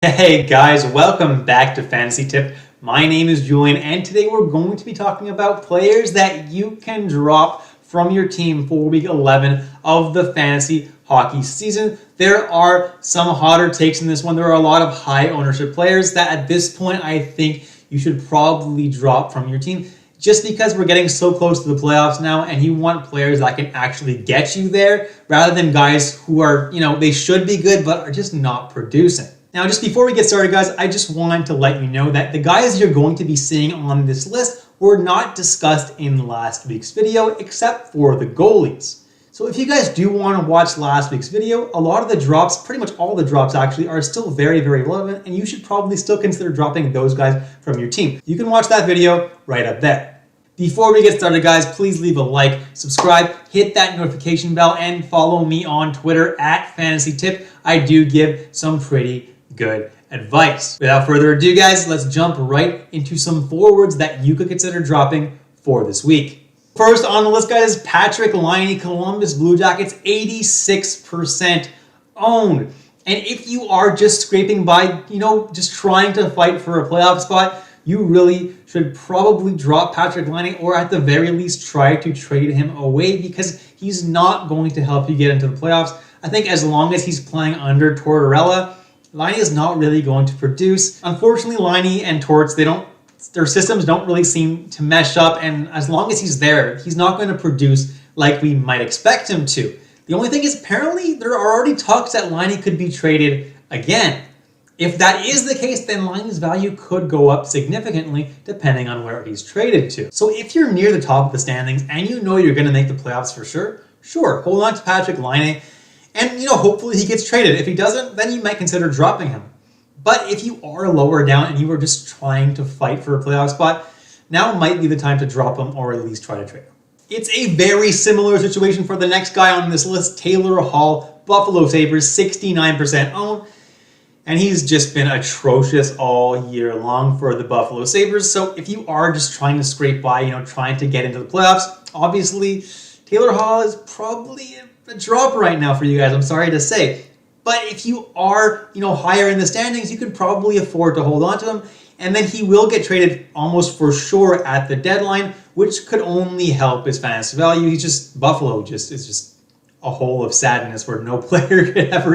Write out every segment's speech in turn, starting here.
Hey guys, welcome back to Fantasy Tip. My name is Julian, and today we're going to be talking about players that you can drop from your team for week 11 of the fantasy hockey season. There are some hotter takes in this one. There are a lot of high ownership players that at this point I think you should probably drop from your team, just because we're getting so close to the playoffs now and you want players that can actually get you there rather than guys who are, they should be good but are just not producing. Now, just before we get started, guys, I just wanted to let you know that the guys you're going to be seeing on this list were not discussed in last week's video, except for the goalies. So if you guys do want to watch last week's video, a lot of the drops, pretty much all the drops actually, are still very, very relevant, and you should probably still consider dropping those guys from your team. You can watch that video right up there. Before we get started, guys, please leave a like, subscribe, hit that notification bell, and follow me on Twitter at FantasyTip. I do give some pretty good advice. Without further ado, guys, let's jump right into some forwards that you could consider dropping for this week. First on the list, guys, is Patrik Laine, Columbus Blue Jackets, 86% owned. And if you are just scraping by, just trying to fight for a playoff spot, you really should probably drop Patrik Laine, or at the very least try to trade him away, because he's not going to help you get into the playoffs. I think as long as he's playing under Tortorella, Laine is not really going to produce. Unfortunately, Laine and Torts, their systems don't really seem to mesh up, and as long as he's there, he's not going to produce like we might expect him to. The only thing is, apparently, there are already talks that Laine could be traded again. If that is the case, then Laine's value could go up significantly depending on where he's traded to. So if you're near the top of the standings and you know you're going to make the playoffs for sure, hold on to Patrik Laine. And, hopefully he gets traded. If he doesn't, then you might consider dropping him. But if you are lower down and you are just trying to fight for a playoff spot, now might be the time to drop him or at least try to trade him. It's a very similar situation for the next guy on this list, Taylor Hall, Buffalo Sabres, 69% owned. And he's just been atrocious all year long for the Buffalo Sabres. So if you are just trying to scrape by, trying to get into the playoffs, obviously Taylor Hall is probably a drop right now for you guys, I'm sorry to say. But if you are, higher in the standings, you could probably afford to hold on to him. And then he will get traded almost for sure at the deadline, which could only help his fantasy value. Buffalo is just a hole of sadness where no player could ever,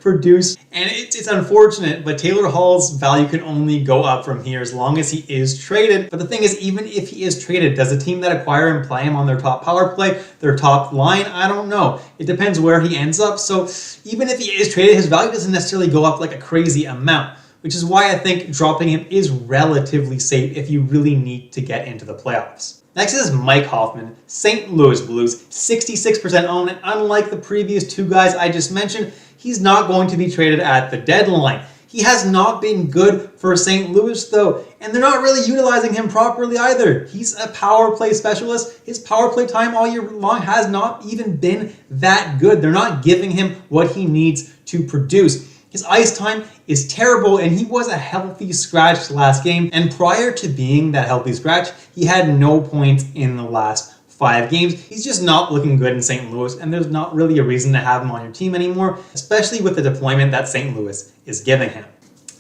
produce. And it's unfortunate, but Taylor Hall's value can only go up from here as long as he is traded. But the thing is, even if he is traded, does the team that acquire him play him on their top power play, their top line? I don't know. It depends where he ends up. So even if he is traded, his value doesn't necessarily go up like a crazy amount, which is why I think dropping him is relatively safe if you really need to get into the playoffs. Next is Mike Hoffman, St. Louis Blues, 66% owned, and unlike the previous two guys I just mentioned, he's not going to be traded at the deadline. He has not been good for St. Louis though, and they're not really utilizing him properly either. He's a power play specialist. His power play time all year long has not even been that good. They're not giving him what he needs to produce. His ice time is terrible, and he was a healthy scratch last game. And prior to being that healthy scratch, he had no points in the last 5 games. He's just not looking good in St. Louis, and there's not really a reason to have him on your team anymore, especially with the deployment that St. Louis is giving him.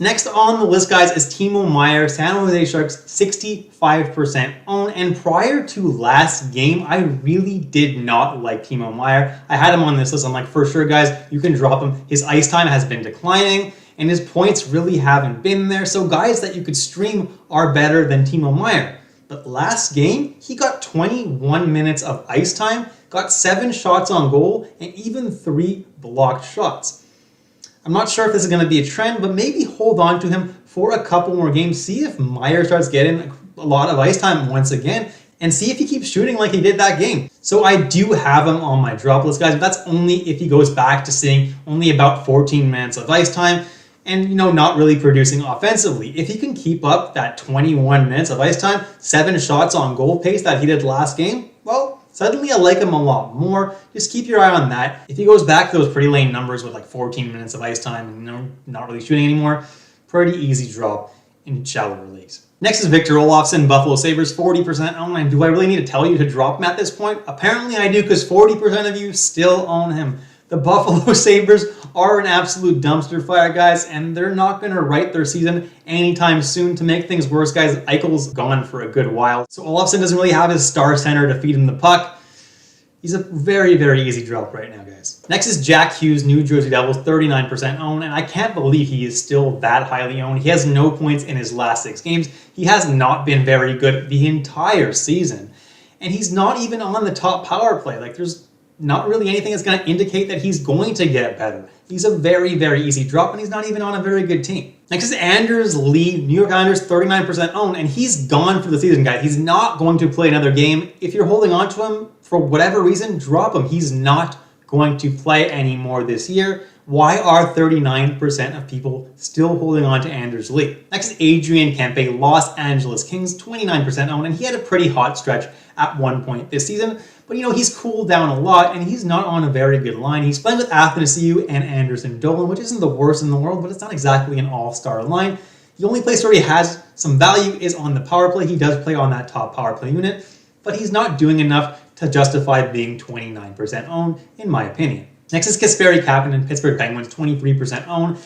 Next on the list, guys, is Timo Meier, San Jose Sharks, 65% owned. And prior to last game, I really did not like Timo Meier. I had him on this list. I'm like, for sure, guys, you can drop him. His ice time has been declining, and his points really haven't been there. So guys that you could stream are better than Timo Meier. But last game, he got 21 minutes of ice time, got 7 shots on goal, and even 3 blocked shots. I'm not sure if this is going to be a trend, but maybe hold on to him for a couple more games. See if Meier starts getting a lot of ice time once again, and see if he keeps shooting like he did that game. So I do have him on my drop list, guys, but that's only if he goes back to seeing only about 14 minutes of ice time and, not really producing offensively. If he can keep up that 21 minutes of ice time, 7 shots on goal pace that he did last game, well, suddenly I like him a lot more. Just keep your eye on that. If he goes back to those pretty lame numbers with like 14 minutes of ice time and not really shooting anymore, pretty easy drop in shallower leagues. Next is Victor Olofsson, Buffalo Sabres, 40% owned. And do I really need to tell you to drop him at this point? Apparently I do, because 40% of you still own him. The Buffalo Sabres are an absolute dumpster fire, guys, and they're not going to right their season anytime soon. To make things worse, guys, Eichel's gone for a good while. So Olofsson doesn't really have his star center to feed him the puck. He's a very, very easy drop right now, guys. Next is Jack Hughes, New Jersey Devils, 39% owned, and I can't believe he is still that highly owned. He has no points in his last 6 games. He has not been very good the entire season, and he's not even on the top power play. Like, there's not really anything that's going to indicate that he's going to get better. He's a very, very easy drop, and he's not even on a very good team. Next is Anders Lee, New York Islanders, 39% owned, and he's gone for the season, guys. He's not going to play another game. If you're holding on to him for whatever reason, drop him. He's not going to play anymore this year. Why are 39% of people still holding on to Anders Lee? Next is Adrian Kempe, Los Angeles Kings, 29% owned, and he had a pretty hot stretch at one point this season. But, he's cooled down a lot, and he's not on a very good line. He's playing with Athanasiou and Anderson Dolan, which isn't the worst in the world, but it's not exactly an all-star line. The only place where he has some value is on the power play. He does play on that top power play unit, but he's not doing enough to justify being 29% owned, in my opinion. Next is Kasperi Kapanen, Pittsburgh Penguins, 23% owned.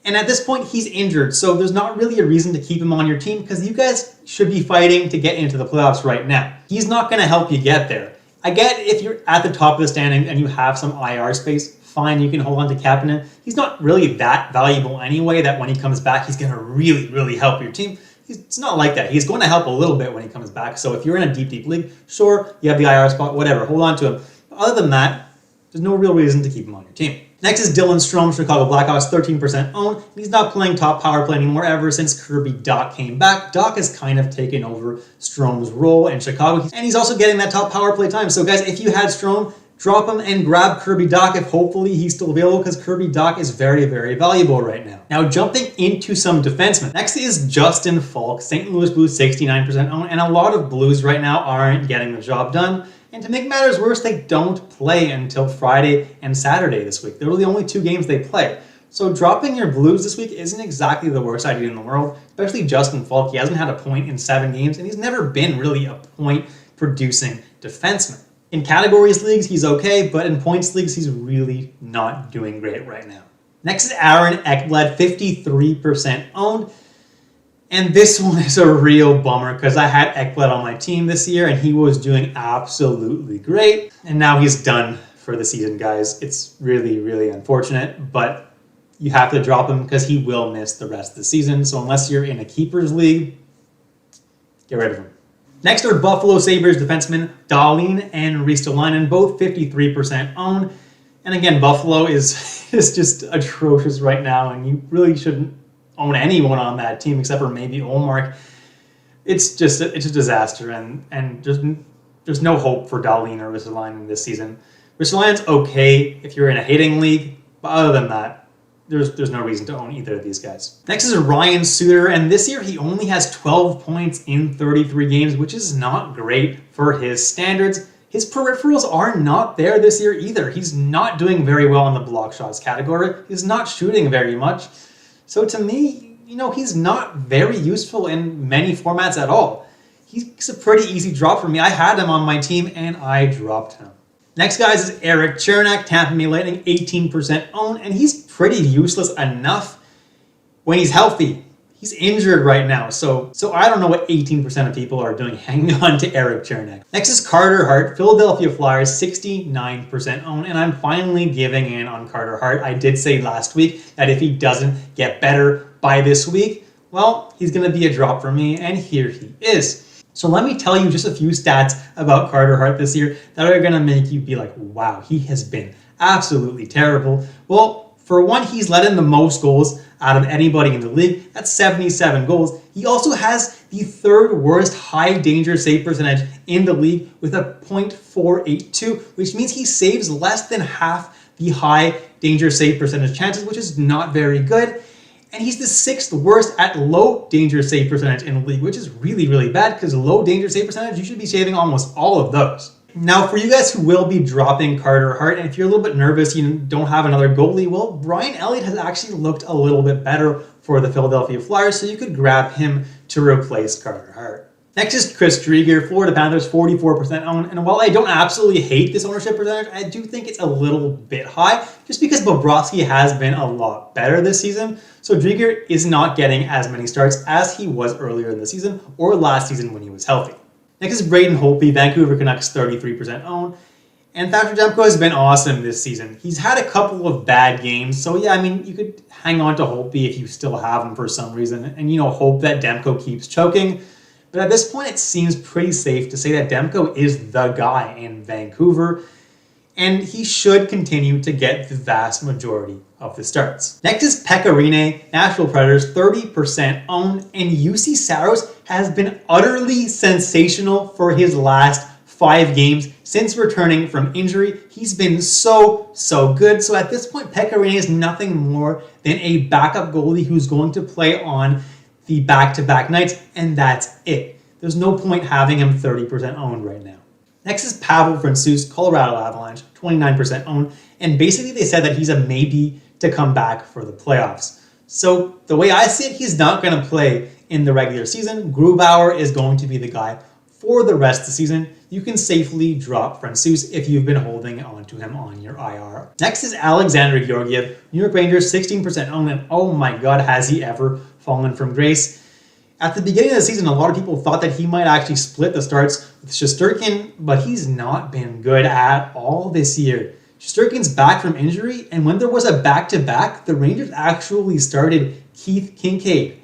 And at this point, he's injured, so there's not really a reason to keep him on your team because you guys should be fighting to get into the playoffs right now. He's not going to help you get there. I get if you're at the top of the standing and you have some IR space, fine, you can hold on to Kapanen. He's not really that valuable anyway that when he comes back, he's going to really, really help your team. It's not like that. He's going to help a little bit when he comes back. So if you're in a deep, deep league, sure, you have the IR spot, whatever, hold on to him. But other than that, there's no real reason to keep him on your team. Next is Dylan Strome, Chicago Blackhawks, 13% owned. He's not playing top power play anymore ever since Kirby Dach came back. Dach has kind of taken over Strome's role in Chicago, and he's also getting that top power play time. So guys, if you had Strome, drop him and grab Kirby Dach if hopefully he's still available because Kirby Dach is very, very valuable right now. Now jumping into some defensemen. Next is Justin Falk, St. Louis Blues, 69% owned, and a lot of Blues right now aren't getting the job done. And to make matters worse, they don't play until Friday and Saturday this week. They're the only 2 games they play. So dropping your Blues this week isn't exactly the worst idea in the world, especially Justin Falk. He hasn't had a point in 7 games, and he's never been really a point-producing defenseman. In categories leagues, he's okay, but in points leagues, he's really not doing great right now. Next is Aaron Ekblad, 53% owned. And this one is a real bummer because I had Ekblad on my team this year and he was doing absolutely great. And now he's done for the season, guys. It's really, really unfortunate, but you have to drop him because he will miss the rest of the season. So unless you're in a keepers league, get rid of him. Next are Buffalo Sabres defensemen Dahlin and Ristolainen, both 53% owned. And again, Buffalo is just atrocious right now, and you really shouldn't own anyone on that team except for maybe Olmark. It's a disaster, and there's no hope for Dahlin or Ristolainen this season. Ristolainen's okay if you're in a hitting league, but other than that, there's no reason to own either of these guys. Next is Ryan Suter, and this year he only has 12 points in 33 games, which is not great for his standards. His peripherals are not there this year either. He's not doing very well in the block shots category. He's not shooting very much. So to me, he's not very useful in many formats at all. He's a pretty easy drop for me. I had him on my team and I dropped him. Next, guys, is Eric Chernak, Tampa Bay Lightning, 18% owned, and he's pretty useless enough when he's healthy. He's injured right now, so I don't know what 18% of people are doing hanging on to Eric Chernak. Next is Carter Hart, Philadelphia Flyers, 69% owned, and I'm finally giving in on Carter Hart. I did say last week that if he doesn't get better by this week, well, he's going to be a drop for me, and here he is. So let me tell you just a few stats about Carter Hart this year that are going to make you be like, wow, he has been absolutely terrible. Well, for one, he's let in the most goals out of anybody in the league. That's 77 goals. He also has the 3rd worst high danger save percentage in the league with a .482, which means he saves less than half the high danger save percentage chances, which is not very good. And he's the 6th worst at low danger save percentage in the league, which is really, really bad because low danger save percentage, you should be saving almost all of those. Now, for you guys who will be dropping Carter Hart, and if you're a little bit nervous, you don't have another goalie, well, Brian Elliott has actually looked a little bit better for the Philadelphia Flyers, so you could grab him to replace Carter Hart. Next is Chris Driedger, Florida Panthers, 44% owned. And while I don't absolutely hate this ownership percentage, I do think it's a little bit high just because Bobrovsky has been a lot better this season. So Driedger is not getting as many starts as he was earlier in the season or last season when he was healthy. Next is Braden Holtby, Vancouver Canucks, 33% owned. And Thatcher Demko has been awesome this season. He's had a couple of bad games, so yeah, I mean, you could hang on to Holtby if you still have him for some reason and, hope that Demko keeps choking. But at this point, it seems pretty safe to say that Demko is the guy in Vancouver, and he should continue to get the vast majority of the starts. Next is Pekka Rinne, Nashville Predators, 30% owned, and UC Saros has been utterly sensational for his last 5 games since returning from injury. He's been so good. So at this point, Pekka Rinne is nothing more than a backup goalie who's going to play on the back-to-back nights, and that's it. There's no point having him 30% owned right now. Next is Pavel Francouz, Colorado Avalanche, 29% owned, and basically they said that he's a maybe to come back for the playoffs. So the way I see it, he's not going to play in the regular season. Grubauer is going to be the guy for the rest of the season. You can safely drop Francouz if you've been holding on to him on your IR. Next is Alexander Georgiev, New York Rangers, 16% owned, and oh my god, has he ever fallen from grace. At the beginning of the season, a lot of people thought that he might actually split the starts with Shesterkin, but he's not been good at all this year. Shesterkin's back from injury, and when there was a back-to-back, the Rangers actually started Keith Kincaid.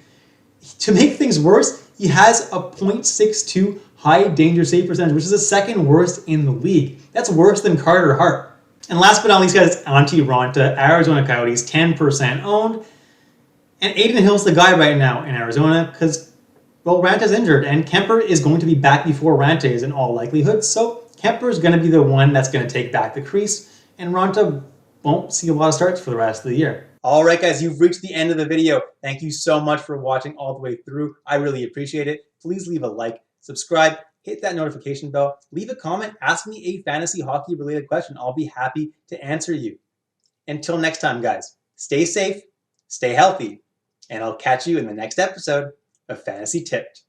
To make things worse, he has a .62 high danger save percentage, which is the second worst in the league. That's worse than Carter Hart. And last but not least, guys, Antti Raanta, Arizona Coyotes, 10% owned. And Aiden Hill's the guy right now in Arizona because, well, Ranta's injured, and Kemper is going to be back before Raanta is in all likelihood. So Kemper is going to be the one that's going to take back the crease, and Raanta won't see a lot of starts for the rest of the year. All right, guys, you've reached the end of the video. Thank you so much for watching all the way through. I really appreciate it. Please leave a like, subscribe, hit that notification bell, leave a comment, ask me a fantasy hockey related question. I'll be happy to answer you. Until next time, guys, stay safe, stay healthy, and I'll catch you in the next episode of Fantasy Tipped.